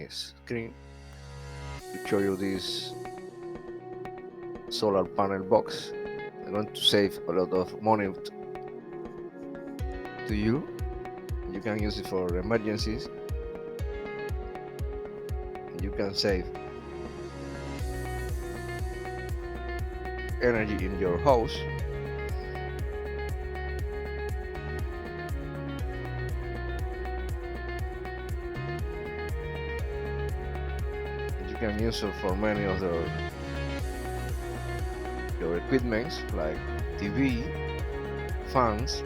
screen to show you this solar panel box. I'm going to save a lot of money to you. You can use it for emergencies. You can save energy in your house. You can use it for many other your equipments like TV, fans.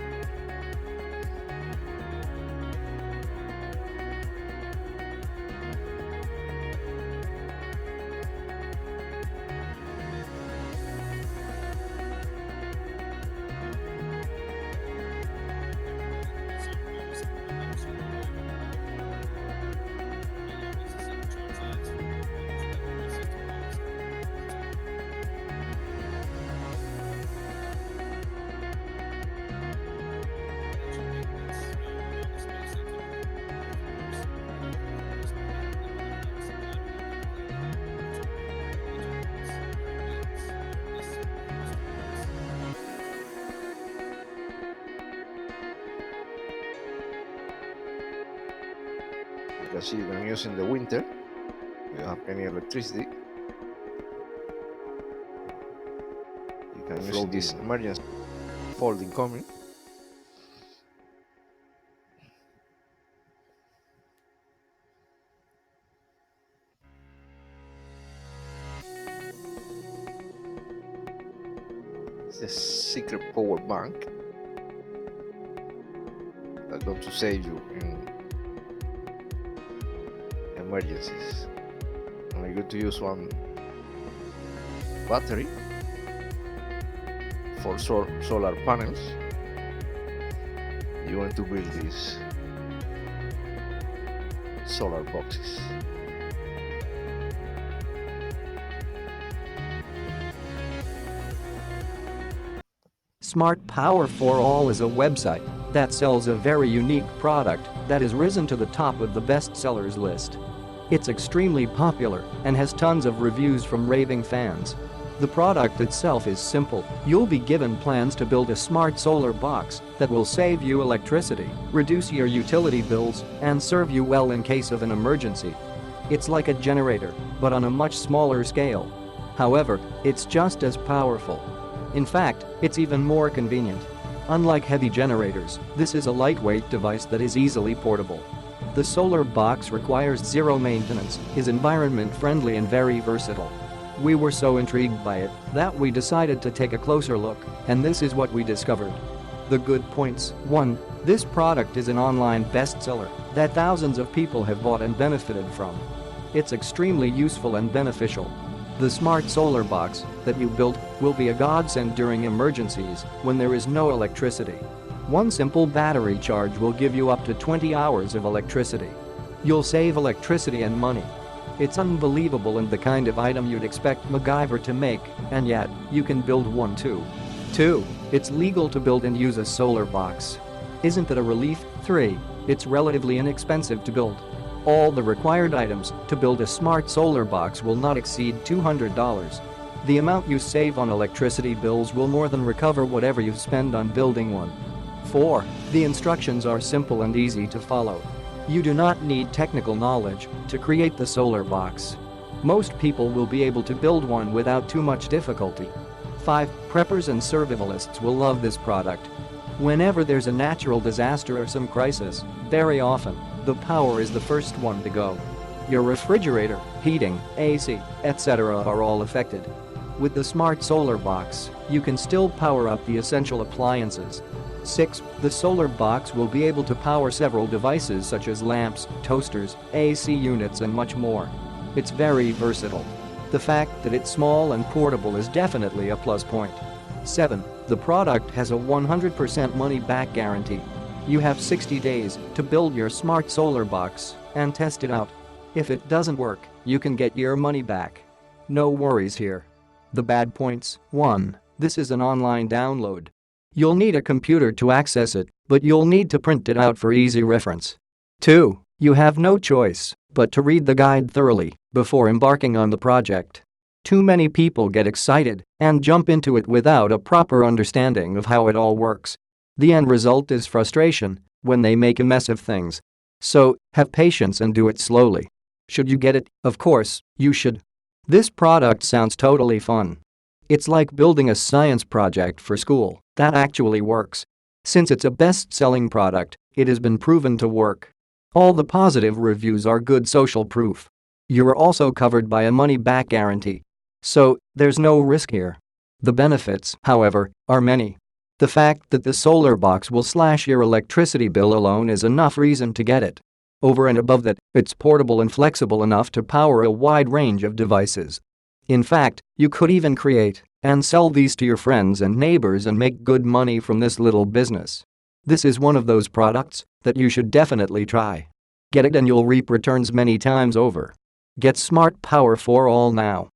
You can see you can use in the winter. You don't have any electricity. You can use this emergency folding coming. It's a secret power bank that's going to save you in emergencies. Only good to use one battery for solar panels. You want to build these solar boxes. Smart Power for All is a website that sells a very unique product that has risen to the top of the bestsellers list. It's extremely popular and has tons of reviews from raving fans. The product itself is simple. You'll be given plans to build a smart solar box that will save you electricity, reduce your utility bills, and serve you well in case of an emergency. It's like a generator, but on a much smaller scale. However, it's just as powerful. In fact, it's even more convenient. Unlike heavy generators, this is a lightweight device that is easily portable. The solar box requires zero maintenance, is environment-friendly and very versatile. We were so intrigued by it that we decided to take a closer look, and this is what we discovered. The good points. 1. This product is an online bestseller that thousands of people have bought and benefited from. It's extremely useful and beneficial. The smart solar box that you build will be a godsend during emergencies when there is no electricity. One simple battery charge will give you up to 20 hours of electricity. You'll save electricity and money. It's unbelievable and the kind of item you'd expect MacGyver to make, and yet, you can build one too. 2. It's legal to build and use a solar box. Isn't it a relief? 3. It's relatively inexpensive to build. All the required items to build a smart solar box will not exceed $200. The amount you save on electricity bills will more than recover whatever you spend on building one. 4. The instructions are simple and easy to follow. You do not need technical knowledge to create the solar box. Most people will be able to build one without too much difficulty. 5. Preppers and survivalists will love this product. Whenever there's a natural disaster or some crisis, very often, the power is the first one to go. Your refrigerator, heating, AC, etc. are all affected. With the smart solar box, you can still power up the essential appliances. 6. The solar box will be able to power several devices such as lamps, toasters, AC units and much more. It's very versatile. The fact that it's small and portable is definitely a plus point. 7. The product has a 100% money-back guarantee. You have 60 days to build your smart solar box and test it out. If it doesn't work, you can get your money back. No worries here. The bad points. 1. This is an online download. You'll need a computer to access it, but you'll need to print it out for easy reference. 2. You have no choice but to read the guide thoroughly before embarking on the project. Too many people get excited and jump into it without a proper understanding of how it all works. The end result is frustration when they make a mess of things. So, have patience and do it slowly. Should you get it? Of course, you should. This product sounds totally fun. It's like building a science project for school that actually works. Since it's a best-selling product, it has been proven to work. All the positive reviews are good social proof. You're also covered by a money-back guarantee. So, there's no risk here. The benefits, however, are many. The fact that the solar box will slash your electricity bill alone is enough reason to get it. Over and above that, it's portable and flexible enough to power a wide range of devices. In fact, you could even create and sell these to your friends and neighbors and make good money from this little business. This is one of those products that you should definitely try. Get it and you'll reap returns many times over. Get smart power for all now.